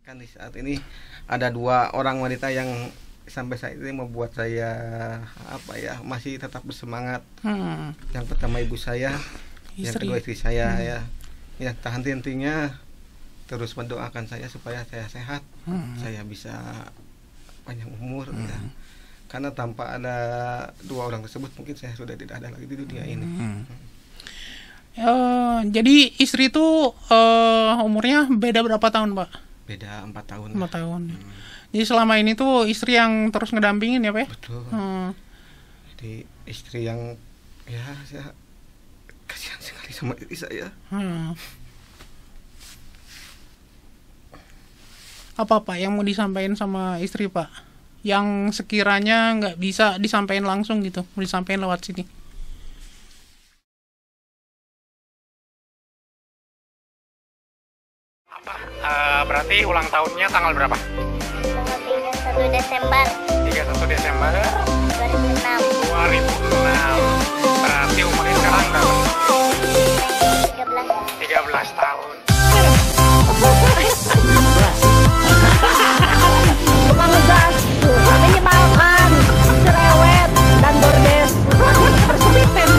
Kan di saat ini ada 2 orang wanita yang sampai saat ini membuat saya masih tetap bersemangat. Yang pertama ibu saya, yang kedua istri saya ya. Ya tahan intinya terus mendoakan saya supaya saya sehat, saya bisa panjang umur ya. Karena tanpa ada 2 orang tersebut mungkin saya sudah tidak ada lagi di dunia ini. Jadi istri itu umurnya beda berapa tahun, Pak? Beda 4 tahun. 4 tahun. Jadi selama ini tuh istri yang terus ngedampingin ya, Pak? Betul. Jadi istri yang saya kasihan sekali sama istri saya. Apa Pak yang mau disampaikan sama istri, Pak? Yang sekiranya nggak bisa disampaikan langsung gitu, mau disampaikan lewat sini. Berarti ulang tahunnya tanggal berapa? Tanggal 31 Desember 2006. Berarti umurnya sekarang berapa? 13 tahun. Tukang ngegas, menyebalkan, cerewet, dan bordes. Bersepiten.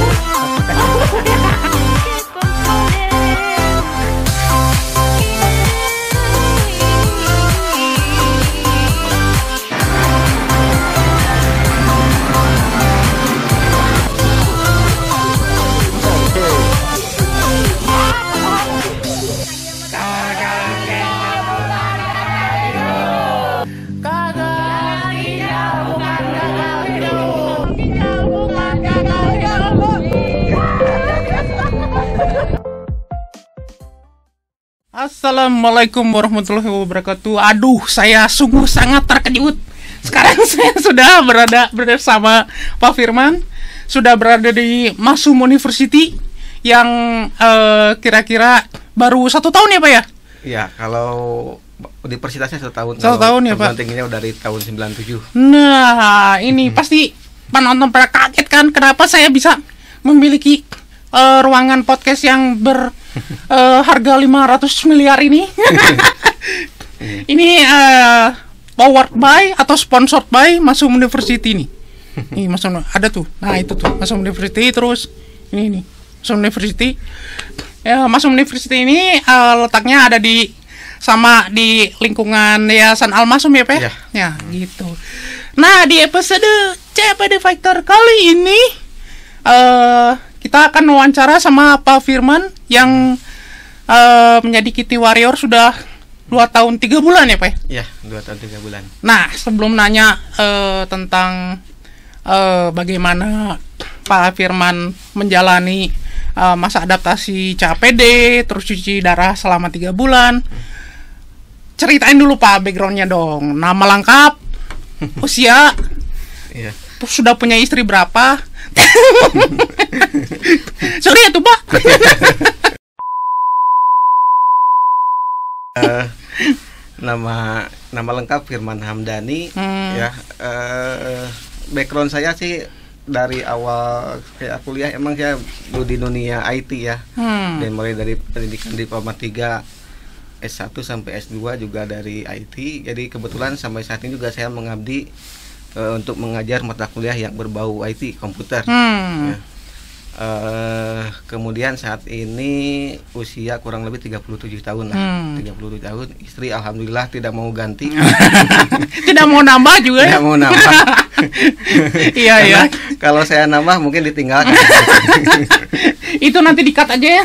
Assalamualaikum warahmatullahi wabarakatuh. Aduh, saya sungguh sangat terkejut. Sekarang saya sudah berada bersama Pak Firman, sudah berada di Masum University yang kira-kira baru 1 tahun ya, Pak ya? Iya, kalau universitasnya 1 tahun. 1 tahun ya, Pak? Tingginya dari tahun 97. Nah, ini pasti penonton pada kaget kan kenapa saya bisa memiliki ruangan podcast yang harga 500 miliar ini. Ini powered by atau sponsored by Masum University nih. Nih Masum ada tuh. Nah, itu tuh Masum University, terus ini nih Masum University. Ya, Masum University ini letaknya ada di lingkungan Yayasan Al Masum ya, Pak? Ya, gitu. Nah, di episode CPD Fighter kali ini kita akan wawancara sama Pak Firman yang menjadi Kitty Warrior sudah 2 tahun 3 bulan ya, Pak? Iya, 2 tahun 3 bulan. Nah, sebelum nanya tentang bagaimana Pak Firman menjalani masa adaptasi CAPD, terus cuci darah selama 3 bulan, ceritain dulu Pak backgroundnya dong. Nama lengkap, usia, sudah punya istri berapa? Sorry ya tuh, Pak. Nama lengkap Firman Hamdani. Background saya sih dari awal kayak kuliah emang saya dulu di dunia IT ya. Dan mulai dari pendidikan diploma 3, S1 sampai S2 juga dari IT. Jadi kebetulan sampai saat ini juga saya mengabdi untuk mengajar mata kuliah yang berbau IT komputer. Kemudian saat ini usia kurang lebih 37 tahun lah. 37 tahun. Istri alhamdulillah tidak mau ganti. Tidak mau nambah juga ya? Tidak mau nambah. Iya. Kalau saya nambah mungkin ditinggalkan. Itu nanti di-cut aja ya.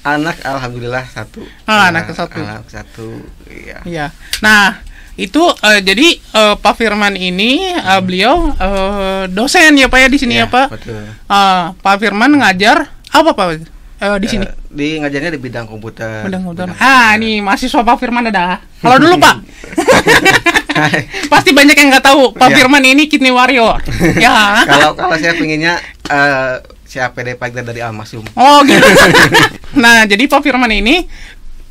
Anak alhamdulillah 1. Anak 1. Anak 1. Iya. Nah, itu jadi Pak Firman ini beliau dosen ya, Pak ya di sini ya, Pak. Betul. Pak Firman ngajar apa, Pak? Di sini. Di ngajarnya di bidang komputer. Ini mahasiswa Pak Firman ada. Halo dulu, Pak. Pasti banyak yang nggak tahu Pak Firman ini Kitty Warrior. Ya. Kalau saya pinginnya CAPD Fighter dari Al Masum. Oh gitu. Nah, jadi Pak Firman ini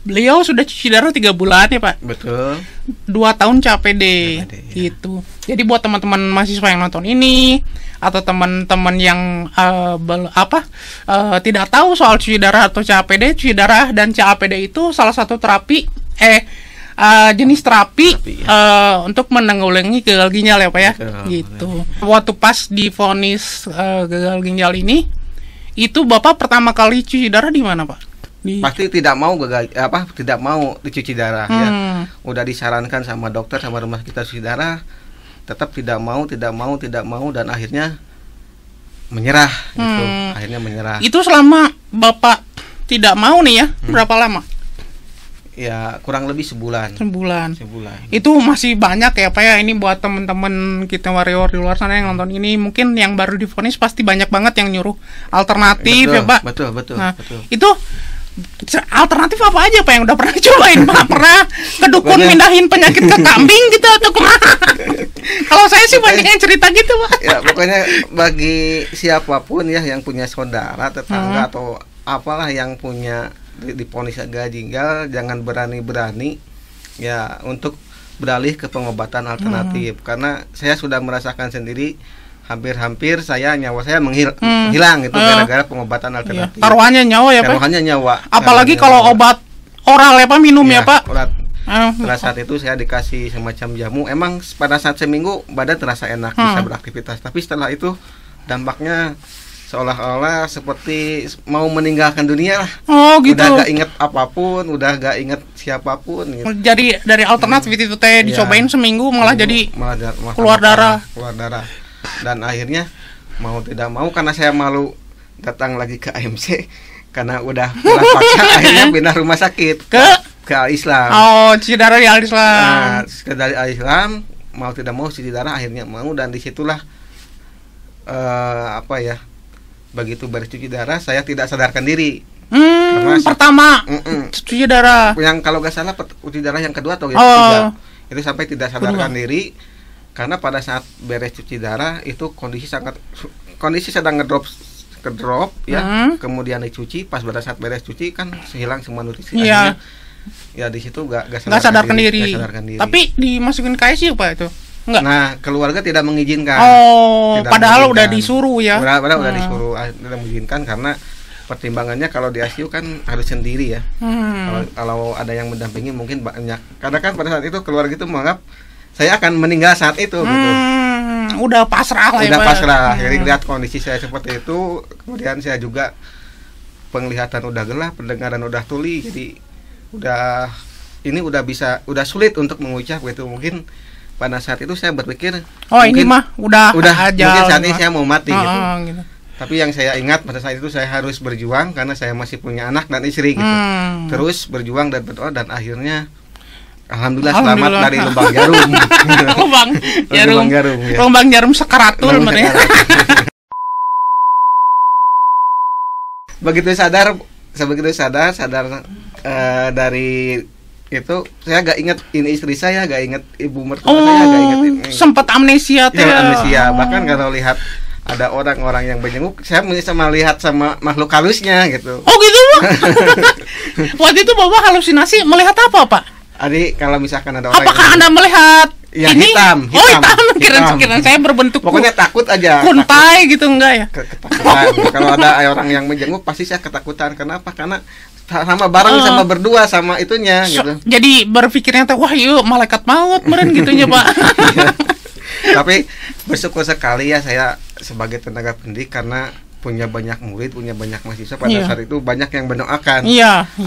beliau sudah cuci darah 3 bulan ya Pak. Betul. 2 tahun CAPD ya. gitu. Jadi buat teman-teman mahasiswa yang nonton ini atau teman-teman yang tidak tahu soal cuci darah atau CAPD, cuci darah dan CAPD itu salah satu terapi jenis terapi untuk menanggulangi gagal ginjal ya Pak ya. Betul, gitu. Waktu pas divonis gagal ginjal ini, itu Bapak pertama kali cuci darah di mana Pak? Pasti tidak mau tidak mau dicuci darah ya. Udah disarankan sama dokter sama rumah kita cuci darah, tetap tidak mau dan akhirnya menyerah gitu. Akhirnya menyerah. Itu selama Bapak tidak mau nih ya, berapa lama? Ya kurang lebih sebulan. Itu masih banyak ya Pak ya. Ini buat teman-teman kita warrior di luar sana yang nonton ini, mungkin yang baru divonis pasti banyak banget yang nyuruh alternatif ya Pak. Betul. Nah, itu alternatif apa aja Pak yang udah pernah cobain Pak? Pernah ke dukun mindahin penyakit ke kambing gitu atau kemana? Kalau saya sih banyak yang cerita gitu Pak. Ya pokoknya bagi siapapun ya yang punya saudara, tetangga atau apalah yang punya divonis gagal ginjal, jangan berani-berani ya untuk beralih ke pengobatan alternatif. Karena saya sudah merasakan sendiri, hampir-hampir nyawa saya menghilang itu gara-gara pengobatan alternatif. Taruhannya nyawa ya Pak. Taruhannya nyawa. Apalagi kalau obat oral ya Pak, minum ya Pak. Pada saat itu saya dikasih semacam jamu. Emang pada saat seminggu badan terasa enak, bisa beraktivitas. Tapi setelah itu dampaknya seolah-olah seperti mau meninggalkan dunia lah. Oh gitu. Udah gak inget apapun, udah gak inget siapapun gitu. Jadi dari alternatif itu teh dicobain seminggu malah jadi keluar darah. Dan akhirnya mau tidak mau, karena saya malu datang lagi ke AMC karena udah pulang paksa, akhirnya pindah rumah sakit ke Al-Islam. Oh, cuci darah di Al-Islam. Dari Al-Islam mau tidak mau cuci darah, akhirnya mau, dan disitulah begitu beres cuci darah saya tidak sadarkan diri. Pertama cuci darah. Yang kalau nggak salah cuci darah yang kedua atau yang ketiga itu sampai tidak sadarkan diri, karena pada saat beres cuci darah itu kondisi sedang ngedrop ya. Kemudian dicuci, pas pada saat beres cuci kan hilang semua nutrisi. Akhirnya ya di situ nggak sadarkan diri. Tapi dimasukin ke ICU Pak itu? Enggak. Nah, keluarga tidak mengizinkan. Padahal udah disuruh ya. Padahal udah disuruh, tidak mengizinkan karena pertimbangannya kalau di ICU kan harus sendiri ya. Kalau ada yang mendampingi mungkin banyak. Karena kan pada saat itu keluarga itu menganggap saya akan meninggal saat itu gitu. Udah pasrah lah ya. Udah pasrah. Jadi lihat kondisi saya seperti itu, kemudian saya juga penglihatan udah gelap, pendengaran udah tuli, jadi udah sulit untuk mengucap gitu. Mungkin pada saat itu saya berpikir ini mah udah aja. Mungkin saat ini saya mau mati gitu. Tapi yang saya ingat pada saat itu saya harus berjuang karena saya masih punya anak dan istri gitu. Terus berjuang dan berdoa dan akhirnya alhamdulillah selamat dari lubang jarum. Lubang jarum sekaratul mereka. Begitu sadar dari itu saya gak ingat ini istri saya, gak ingat ibu mertua saya, gak ingat ini. Sempat amnesia teh. Amnesia. Bahkan kalau lihat ada orang-orang yang berjenguk, saya bisa melihat sama makhluk halusnya gitu. Oh gitu Pak. Waktu itu Bapak halusinasi melihat apa Pak? Adik, kalau misalkan ada orang apakah Anda melihat yang ini? hitam. Kira-kira saya berbentuk pokoknya takut aja. Kuntai gitu enggak ya? Ketakutan. Kalau ada orang yang menjenguk pasti saya ketakutan. Kenapa? Karena sama bareng sama berdua sama itunya gitu. Jadi berpikirnya wah yuk malaikat maut meren gitunya Pak. Tapi bersyukur sekali ya saya sebagai tenaga pendidik karena punya banyak murid, punya banyak mahasiswa pada saat itu banyak yang mendoakan.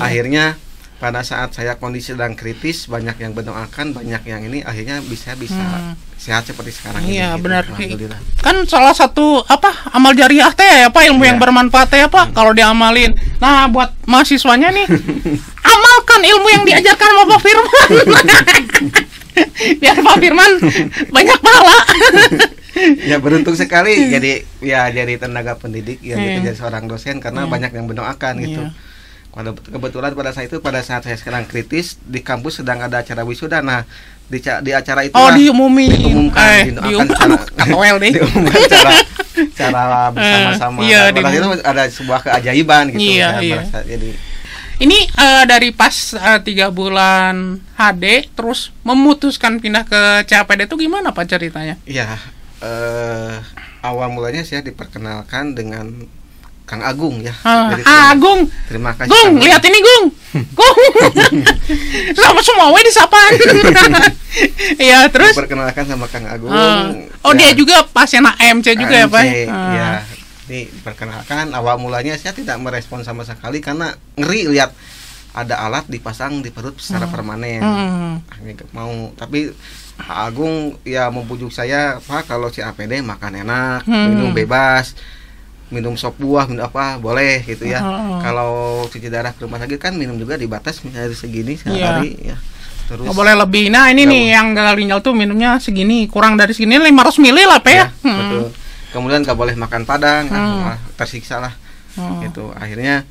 Akhirnya pada saat saya kondisi sedang kritis banyak yang mendoakan, banyak yang ini akhirnya bisa sehat seperti sekarang ini. Iya benar. Kan salah satu amal jariah teh ilmu yang bermanfaat teh kalau diamalin. Nah buat mahasiswanya nih amalkan ilmu yang diajarkan sama Pak Firman. Biar Pak Firman banyak pahala. Ya beruntung sekali jadi tenaga pendidik jadi seorang dosen karena banyak yang mendoakan gitu. Kebetulan pada saat saya sekarang kritis di kampus sedang ada acara wisuda. Nah di acara itu diumumkan cara bersama-sama. Pada itu ada sebuah keajaiban gitu. Saya merasa jadi Ini dari pas 3 bulan HD terus memutuskan pindah ke CAPD itu gimana Pak ceritanya? Ya, awal mulanya saya diperkenalkan dengan Kang Agung ya. Agung. Terima kasih. Gung, lihat ini Gung. Gung. Sama semua we disapaan. Iya, terus diperkenalkan sama Kang Agung. Dia juga pasien AMC juga ya, Pak? Ya. Ini diperkenalkan, awal mulanya saya tidak merespon sama sekali karena ngeri lihat ada alat dipasang di perut secara permanen. Nggak mau, tapi Pak Agung ya membujuk saya, Pak kalau CAPD makan enak, minum bebas, minum sop buah, minum apa boleh gitu ya. Kalau cuci darah ke rumah sakit kan minum juga dibatas misalnya segini sehari ya. Terus nggak boleh lebih. Nah ini nih yang gagal ginjal tuh minumnya segini, kurang dari segini 500 ml lah Pak ya. Betul. Kemudian nggak boleh makan padang, tersiksa lah. Gitu. Akhirnya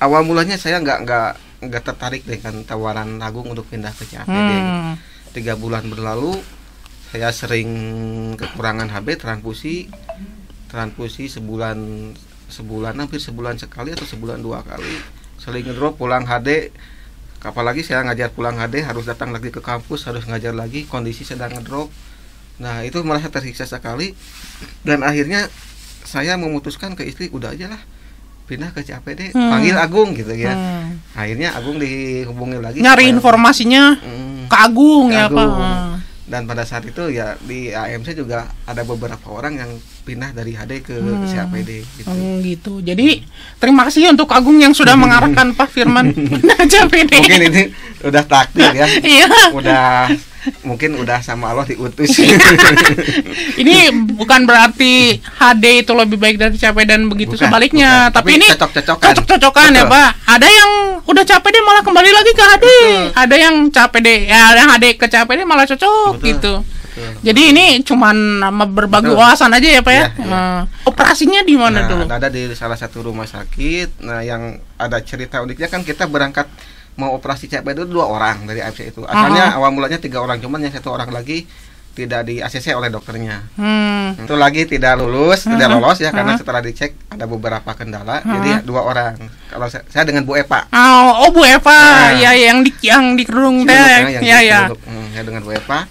awal mulanya saya nggak tertarik dengan tawaran Agung untuk pindah ke CAPD. 3 bulan berlalu saya sering kekurangan HB, transfusi sebulan hampir sebulan sekali atau sebulan 2 kali, sering ngedrop pulang HD, apalagi saya ngajar pulang HD harus datang lagi ke kampus, harus ngajar lagi, kondisi sedang ngedrop. Nah itu merasa tersiksa sekali dan akhirnya saya memutuskan ke istri, udah aja lah pindah ke CAPD, panggil Agung gitu ya. Akhirnya Agung dihubungi lagi, nyari informasinya ke Agung ya Pak. Dan pada saat itu ya di AMC juga ada beberapa orang yang pindah dari HD ke CAPD gitu. Gitu. Jadi terima kasih untuk Agung yang sudah mengarahkan Pak Firman pindah CAPD. Mungkin ini udah takdir ya. Iya. Mungkin udah sama Allah diutus. Ini bukan berarti HD itu lebih baik dari CAPD dan begitu sebaliknya, bukan. Tapi ini cocok-cocokan ya Pak. Ada yang udah CAPD malah kembali lagi ke HD. Betul. Ada yang CAPD yang HD ke CAPD malah cocok. Betul. Gitu. Betul. Jadi ini cuman berbagi wawasan aja ya Pak ya. Operasinya di mana dulu? Ada di salah satu rumah sakit. Nah, yang ada cerita uniknya kan kita berangkat mau operasi CAPD itu 2 orang dari AMC itu. Asalnya awal mulanya 3 orang, cuman yang 1 orang lagi tidak di ACC oleh dokternya. Itu lagi tidak lolos ya karena setelah dicek ada beberapa kendala. Jadi 2 orang. Kalau saya dengan Bu Epa. Bu Epa. Ya yang di kerudung teh. Ya dengan Bu Epa.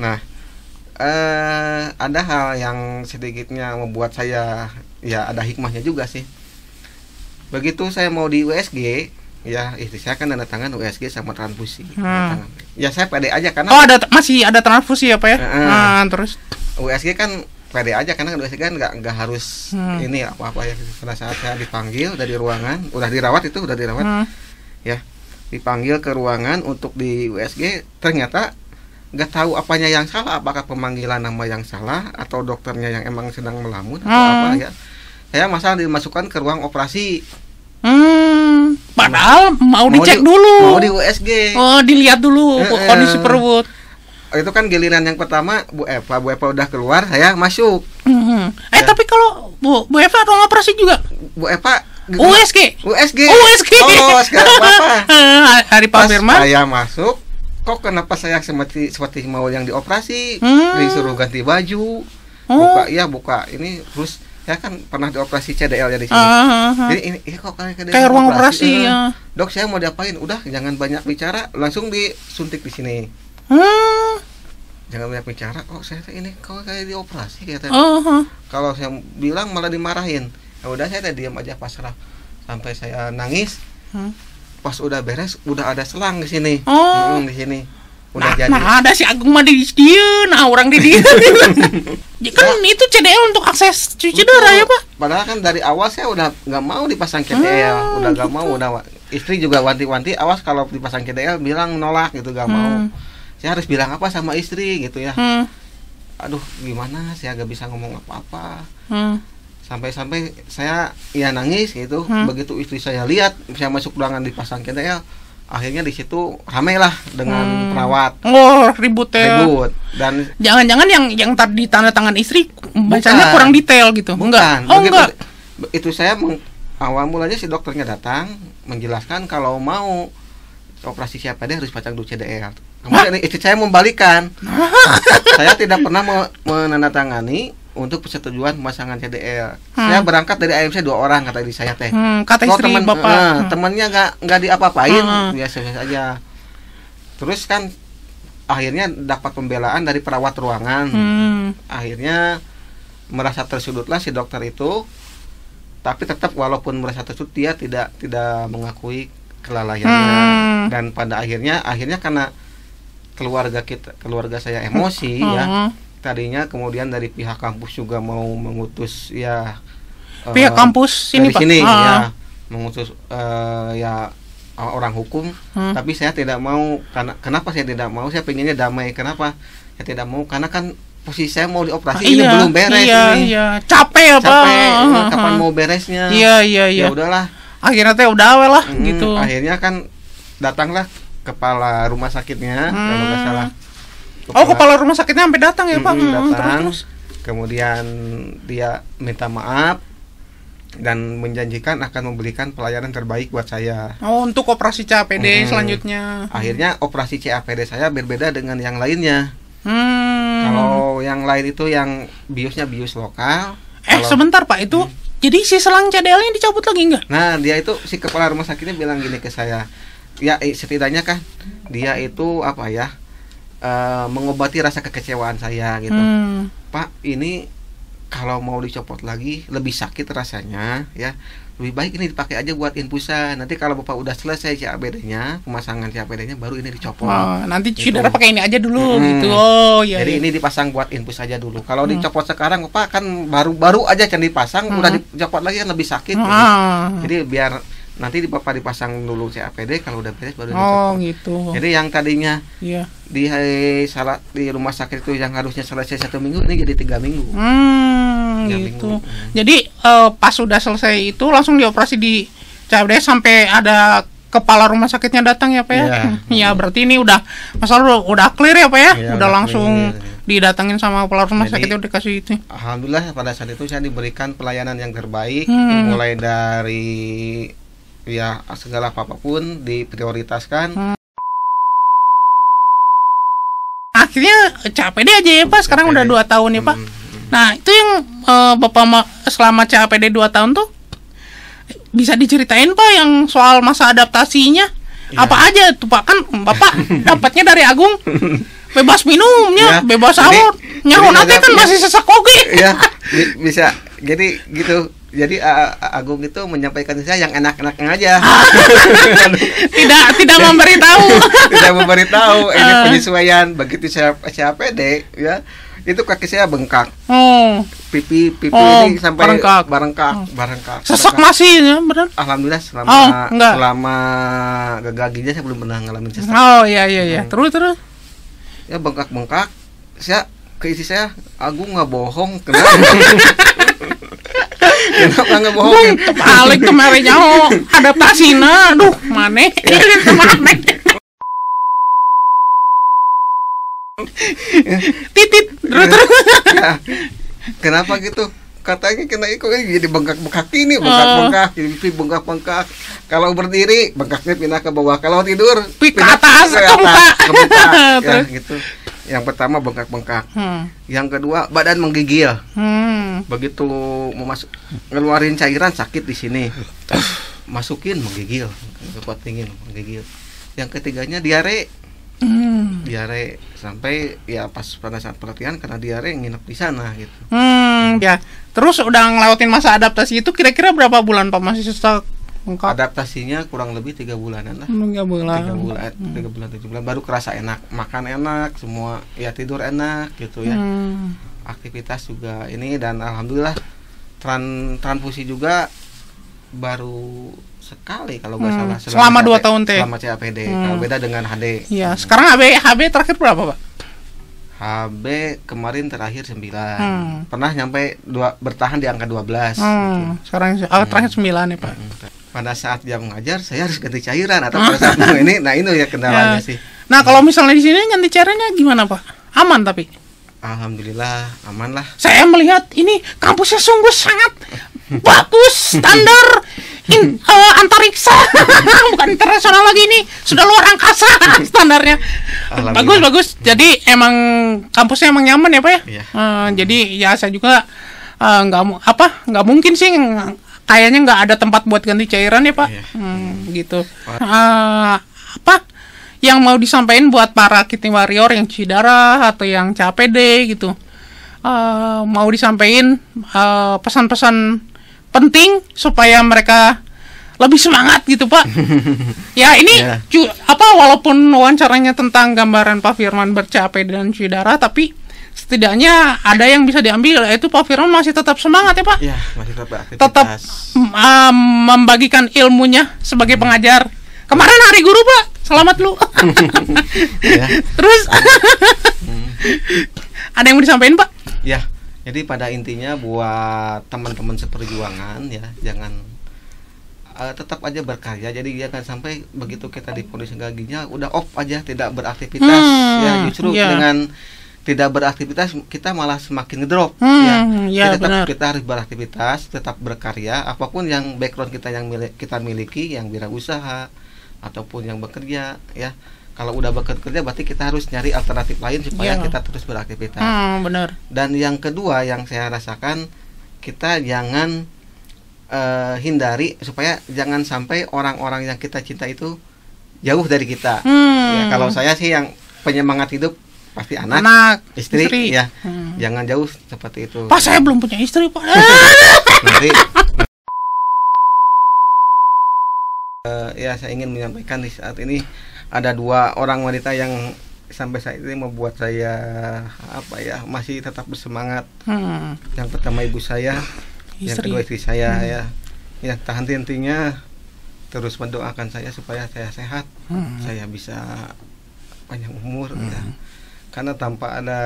Nah, ada hal yang sedikitnya membuat saya ya ada hikmahnya juga sih. Begitu saya mau di USG, ya istri saya kan tanda tangan USG sama transfusi. Ya saya pede aja karena masih ada transfusi ya Pak ya. Terus USG kan pede aja karena USG kan nggak harus ini apa-apa ya. Pada saat saya dipanggil dari ruangan, udah dirawat, ya dipanggil ke ruangan untuk di USG, ternyata nggak tahu apanya yang salah, apakah pemanggilan nama yang salah atau dokternya yang emang sedang melamun atau apa ya. Saya masalah dimasukkan ke ruang operasi. Padahal mau dicek dulu. Mau di USG. Dilihat dulu kondisi perut. Itu kan giliran yang pertama Bu Eva udah keluar, saya masuk. Ya. Tapi kalau Bu Eva ruang operasi juga. Bu Eva USG. Oh, sekarang apa? Hari Pak Firman. Saya masuk. Kok kenapa saya seperti mau yang dioperasi, disuruh ganti baju, buka ini, terus saya kan pernah dioperasi CDL ya di sini. Jadi ini kok kayak ruang operasi ya. Dok, saya mau diapain? Udah, jangan banyak bicara, langsung disuntik di sini. Jangan banyak bicara. Oh, saya ini kok kayak dioperasi katanya. Kalau saya bilang malah dimarahin. Ya udah, saya diam aja pasrah sampai saya nangis. Pas udah beres, udah ada selang di sini. Di sini. Udah jadi. Nah, ada si Agung mah di dia, orang di dia. Kan itu CDL untuk akses cuci darah ya Pak. Padahal kan dari awal saya udah nggak mau dipasang CDL, udah nggak mau, udah istri juga wanti-wanti, awas kalau dipasang CDL bilang nolak gitu, nggak mau. Saya harus bilang apa sama istri gitu ya. Aduh, gimana? Saya nggak bisa ngomong apa-apa. Sampai-sampai saya ya nangis gitu. Begitu istri saya lihat saya masuk ruangan dipasang CDL, akhirnya di situ ramailah dengan perawat. Ribut ya. Dan jangan-jangan yang tadi tanda tangan istri bacanya kurang detail gitu. Enggak. Itu saya awal mulanya si dokternya datang menjelaskan kalau mau operasi CAPD harus pasang dulu CDL. Kemudian istri saya membalikan. Saya tidak pernah menandatangani untuk persetujuan pemasangan CDL. Saya berangkat dari AMC 2 orang kata di saya teh. Kata istri bapak. Temannya nggak diapa-apain, biasa aja. Terus kan akhirnya dapat pembelaan dari perawat ruangan. Akhirnya merasa tersudutlah si dokter itu. Tapi tetap walaupun merasa tersudut dia tidak mengakui kelalaiannya. Dan pada akhirnya karena keluarga saya emosi ya. Tadinya kemudian dari pihak kampus juga mau mengutus ya pihak kampus dari sini ya mengutus ya orang hukum, tapi saya tidak mau. Kenapa saya tidak mau? Saya pengennya damai. Kenapa saya tidak mau? Karena kan posisi saya mau dioperasi ini belum beres ini. Capek kapan mau beresnya? Ya udahlah, akhirnya teh udah lah gitu. Akhirnya kan datanglah kepala rumah sakitnya kalau nggak salah. Kepala rumah sakitnya sampai datang ya Pak. Datang. Kemudian dia minta maaf dan menjanjikan akan memberikan pelayanan terbaik buat saya. Untuk operasi CAPD selanjutnya. Akhirnya operasi CAPD saya berbeda dengan yang lainnya. Kalau yang lain itu yang biusnya bius lokal. Sebentar Pak, itu jadi si selang CDL-nya dicabut lagi enggak? Nah, dia itu si kepala rumah sakitnya bilang gini ke saya. Ya setidaknya kan dia itu apa ya? Mengobati rasa kekecewaan saya gitu. Pak, ini kalau mau dicopot lagi lebih sakit rasanya ya. Lebih baik ini dipakai aja buat infusan. Nanti kalau Bapak udah selesai CAPD-nya, pemasangan CAPD-nya baru ini dicopot. Nanti gitu. saudara pakai ini aja dulu gitu. Jadi ini dipasang buat infus aja dulu. Kalau dicopot sekarang Bapak kan baru aja kan dipasang, udah dicopot lagi kan lebih sakit gitu. Jadi biar nanti Bapak dipasang dulu CAPD, kalau udah beres baru dicopot. Gitu. Jadi yang tadinya di rumah sakit itu yang harusnya selesai 1 minggu, ini jadi 3 minggu. Gitu. Jadi pas sudah selesai itu langsung dioperasi di CAPD sampai ada kepala rumah sakitnya datang ya Pak ya. Ya berarti ini udah masalah udah clear ya Pak ya. Udah langsung didatangin sama kepala rumah sakit udah dikasih itu. Alhamdulillah pada saat itu saya diberikan pelayanan yang terbaik, mulai dari ya segala apapun diprioritaskan. Akhirnya CAPD aja ya Pak, sekarang udah 2 tahun ya Pak. Nah itu yang Bapak selama CAPD 2 tahun tuh bisa diceritain Pak yang soal masa adaptasinya apa aja tuh Pak, kan Bapak dapatnya dari Agung bebas minumnya, bebas sahur, nyaho nanti kan masih sesak oge. Bisa jadi gitu. Jadi Agung itu menyampaikan saya yang enak-enaknya aja. tidak memberitahu. Tidak memberitahu. Ini penyesuaian begitu saya CAPD ya. Itu kaki saya bengkak. Pipi ini sampai barengkak. Sesak masih ya, benar? Alhamdulillah selama gagal ginjal saya belum pernah ngalamin sesak. Iya. Terus. Ya bengkak. Saya ke istri saya, Agung nggak bohong, kenapa? Kenapa nggak bohong? Balik kemarin nyaho adaptasina, aduh maneh. Titit terus. Kenapa gitu? Katanya kena ikut jadi bengkak-bengkak ini, bengkak-bengkak, jadi pipi bengkak-bengkak. Kalau berdiri bengkaknya pindah ke bawah, kalau tidur ke atas ke muka. Ya, gitu. Yang pertama bengkak-bengkak. Yang kedua badan menggigil. Begitu mau ngeluarin cairan sakit di sini. Masukin menggigil, kuat dingin menggigil. Yang ketiganya diare. Diare sampai ya pas pada saat pelatihan karena diare nginep di sana gitu. Ya. Terus udah ngelewatin masa adaptasi itu kira-kira berapa bulan Pak masih sesak? Adaptasinya kurang lebih 3 bulanan lah. 3 bulan 7 bulan baru kerasa enak, makan enak, semua ya tidur enak gitu ya. Aktivitas juga ini dan alhamdulillah transfusi juga baru sekali kalau nggak salah selama 2 tahun teh. Selama CAPD. Kalau beda dengan HD. Iya, sekarang HB terakhir berapa, Pak? HB kemarin terakhir 9. Pernah nyampe bertahan di angka 12 gitu. Sekarang terakhir 9 ya, Pak. Pada saat dia mengajar saya harus ganti cairan atau pada saat ini itu ya kendalanya sih. Nah, kalau misalnya di sini ganti cairannya gimana, Pak? Aman tapi alhamdulillah aman lah. Saya melihat ini kampusnya sungguh sangat bagus, standar antariksa. Bukan internasional lagi nih, sudah luar angkasa standarnya. Bagus. Jadi emang kampusnya emang nyaman ya Pak ya. Iya. Jadi ya saya juga nggak mungkin sih, kayaknya nggak ada tempat buat ganti cairan ya Pak. Iya. Gitu. Apa yang mau disampaikan buat para kitten warrior yang Cidara atau yang CAPD gitu? Mau disampaikan pesan-pesan penting supaya mereka lebih semangat gitu Pak. Ya ini walaupun wawancaranya tentang gambaran Pak Firman ber-CAPD dan Cidara, tapi setidaknya ada yang bisa diambil, yaitu Pak Firman masih tetap semangat ya Pak. Ya, masih tetap beraktivitas. Tetap membagikan ilmunya sebagai pengajar. Kemarin hari guru Pak, selamat lu. Ya. Terus ada yang mau disampaikan Pak? Ya, jadi pada intinya buat teman-teman seperjuangan ya, jangan tetap aja berkarya. Jadi jangan sampai begitu kita diponis gaginya udah off aja, tidak beraktivitas. Ya, justru dengan tidak beraktivitas kita malah semakin ngedrop. Kita harus beraktivitas, tetap berkarya, apapun yang background kita yang kita miliki, yang wirausaha ataupun yang bekerja ya. Kalau udah bekerja berarti kita harus nyari alternatif lain supaya kita terus beraktivitas. Benar. Dan yang kedua yang saya rasakan, kita jangan hindari supaya jangan sampai orang-orang yang kita cinta itu jauh dari kita. Ya, kalau saya sih yang penyemangat hidup pasti anak istri. Ya. Jangan jauh seperti itu. Pak, saya belum punya istri Pak. Nanti ya saya ingin menyampaikan di saat ini ada 2 orang wanita yang sampai saat ini membuat saya masih tetap bersemangat. Yang pertama ibu saya, yang kedua istri saya ya. Ya, tahan intinya terus mendoakan saya supaya saya sehat, saya bisa panjang umur ya. Karena tanpa ada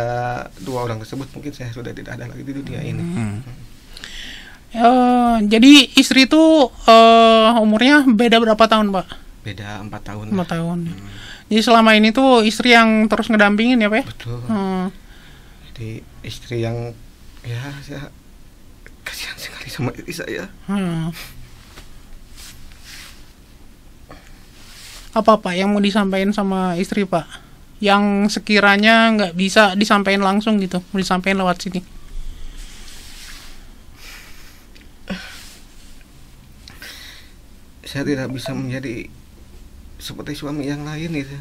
2 orang tersebut mungkin saya sudah tidak ada lagi di dunia ini. Jadi istri itu umurnya beda berapa tahun Pak? Beda 4 tahun. 4 tahun. Jadi selama ini tuh istri yang terus ngedampingin ya Pak? Betul. Jadi istri yang ya saya kasihan sekali sama istri saya. Apa Pak yang mau disampaikan sama istri Pak? Yang sekiranya nggak bisa disampaikan langsung gitu, mau disampaikan lewat sini. Saya tidak bisa menjadi seperti suami yang lain itu.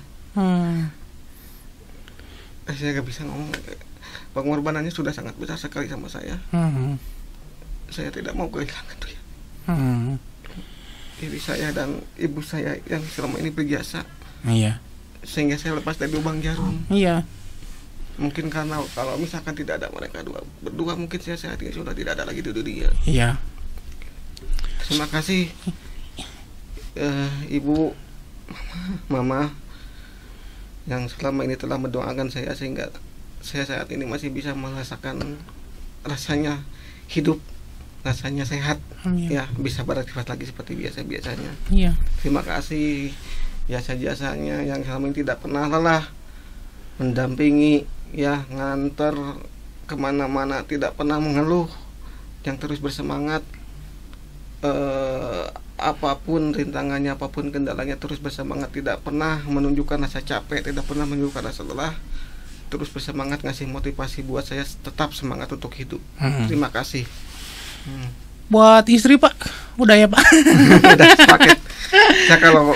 Saya nggak bisa ngomong. Pengorbanannya sudah sangat besar sekali sama saya. Saya tidak mau kehilangan dia. Diri saya dan ibu saya yang selama ini berjasa. Iya. Sehingga saya lepas dari lubang jarum. Iya. Mungkin karena kalau misalkan tidak ada mereka berdua mungkin saya saat ini sudah tidak ada lagi di dunia. Iya. Terima kasih ibu, mama yang selama ini telah mendoakan saya sehingga saya saat ini masih bisa merasakan rasanya hidup, rasanya sehat. Ya, bisa beraktivitas lagi seperti biasanya. Iya. Terima kasih jasa-jasanya yang selama ini tidak pernah lelah mendampingi ya, nganter kemana-mana, tidak pernah mengeluh, yang terus bersemangat, apapun rintangannya, apapun kendalanya terus bersemangat, tidak pernah menunjukkan rasa capek, tidak pernah menunjukkan rasa lelah, terus bersemangat ngasih motivasi buat saya tetap semangat untuk hidup. Terima kasih. Buat istri Pak, udah ya Pak? Udah paket. Saya kalau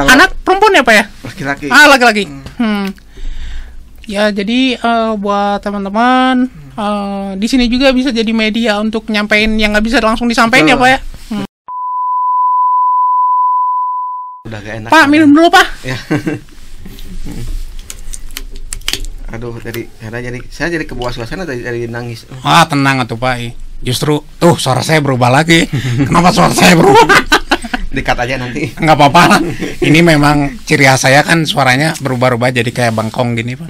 anak perempuan ya Pak ya? Laki-laki. Laki-laki. Ya, jadi buat teman-teman di sini juga bisa jadi media untuk nyampein yang nggak bisa langsung disampaikan ya Pak ya. Udah gak enak. Pak, minum dulu Pak. Ya. Aduh, saya jadi kebawa suasana dari nangis. Tenang atuh Pak. Justru tuh suara saya berubah lagi. Kenapa suara saya berubah? Dikat aja nanti. Nggak apa-apa lah. Ini memang ciri khas saya kan, suaranya berubah-ubah jadi kayak bangkong gini Pak.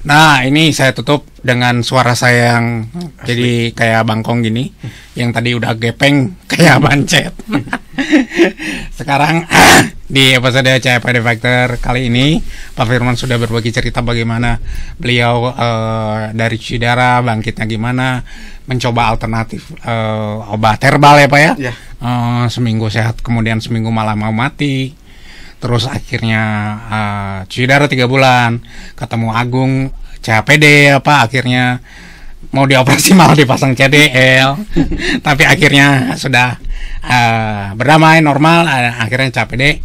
Nah, ini saya tutup dengan suara saya yang jadi kayak bangkong gini. Yang tadi udah gepeng kayak bancet. Sekarang Di episode CPD Factor kali ini, Pak Firman sudah berbagi cerita bagaimana beliau dari cuci darah, bangkitnya gimana, mencoba alternatif obat herbal ya Pak ya. Ya. Seminggu sehat, kemudian seminggu malah mau mati. Terus akhirnya cuci darah 3 bulan, ketemu Agung, CPD akhirnya mau dioperasi malah dipasang CDL. Tapi akhirnya sudah berdamai normal, akhirnya CPD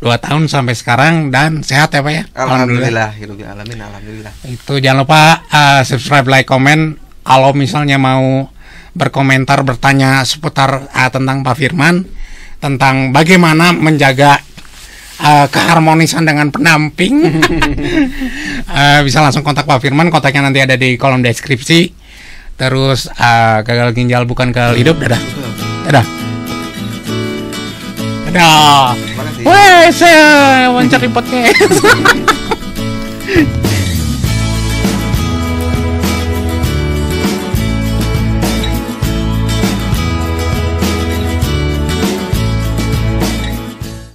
2 tahun sampai sekarang dan sehat ya Pak ya. Alhamdulillah. Alhamdulillah. Itu jangan lupa subscribe, like, komen. Kalau misalnya mau berkomentar, bertanya seputar tentang Pak Firman, tentang bagaimana menjaga keharmonisan dengan pendamping, bisa langsung kontak Pak Firman. Kontaknya nanti ada di kolom deskripsi. Terus gagal ginjal bukan gagal hidup. Dadah. Weh, saya mencari podcast.